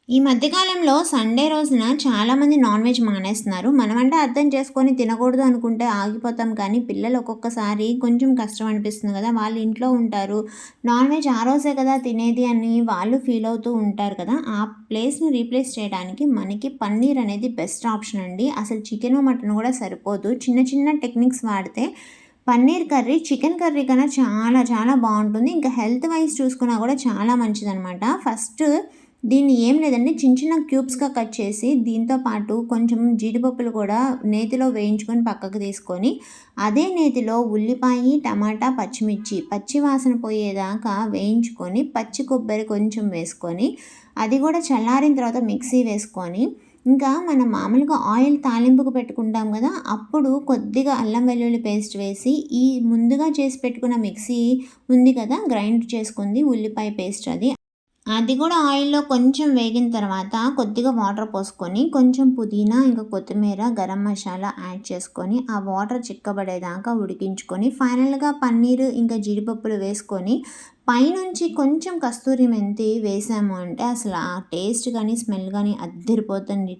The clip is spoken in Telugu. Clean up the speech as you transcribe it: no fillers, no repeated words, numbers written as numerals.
ఈ మధ్య కాలంలో సండే రోజున చాలామంది నాన్ వెజ్ మానేస్తున్నారు. మనమంటే అర్థం చేసుకొని తినకూడదు అనుకుంటే ఆగిపోతాం కానీ, పిల్లలు ఒక్కొక్కసారి కొంచెం కష్టం అనిపిస్తుంది కదా! వాళ్ళు ఇంట్లో ఉంటారు. నాన్ వెజ్ ఆ రోజే కదా తినేది అని వాళ్ళు ఫీల్ అవుతూ ఉంటారు కదా! ఆ ప్లేస్‌ని రీప్లేస్ చేయడానికి మనకి పన్నీర్ అనేది బెస్ట్ ఆప్షన్ అండి. అసలు చికెను, మటన్ కూడా సరిపోదు. చిన్న చిన్న టెక్నిక్స్ వాడితే పన్నీర్ కర్రీ చికెన్ కర్రీ కన్నా చాలా చాలా బావుంటుంది. ఇంకా హెల్త్ వైస్ చూసుకున్నా కూడా చాలా మంచిదనమాట. ఫస్ట్ దీన్ని ఏం లేదండి, చిన్న చిన్న క్యూబ్స్‌గా కట్ చేసి దీంతో పాటు కొంచెం జీడిపప్పులు కూడా నేతిలో వేయించుకొని పక్కకు తీసుకొని, అదే నేతిలో ఉల్లిపాయి, టమాటా, పచ్చిమిర్చి పచ్చి వాసన పోయేదాకా వేయించుకొని, పచ్చి కొబ్బరి కొంచెం వేసుకొని, అది కూడా చల్లారిన తర్వాత మిక్సీ వేసుకొని, ఇంకా మనం మామూలుగా ఆయిల్ తాలింపుకు పెట్టుకుంటాం కదా! అప్పుడు కొద్దిగా అల్లం వెల్లుల్లి పేస్ట్ వేసి, ఈ ముందుగా చేసి పెట్టుకున్న మిక్సీ ఉంది కదా! గ్రైండ్ చేసుకుంది ఉల్లిపాయ పేస్ట్ అది. అది కూడా ఆయిల్‌లో కొంచెం వేగిన తర్వాత కొద్దిగా వాటర్ పోసుకొని, కొంచెం పుదీనా, ఇంకా కొత్తిమీర, గరం మసాలా యాడ్ చేసుకొని, ఆ వాటర్ చిక్కబడేదాకా ఉడికించుకొని, ఫైనల్‌గా పన్నీరు ఇంకా జీడిపప్పులు వేసుకొని, పైనుంచి కొంచెం కస్తూరి మెంతి వేసాము అంటే అసలు ఆ టేస్ట్ గాని, స్మెల్ గాని అద్దిరిపోద్దండి.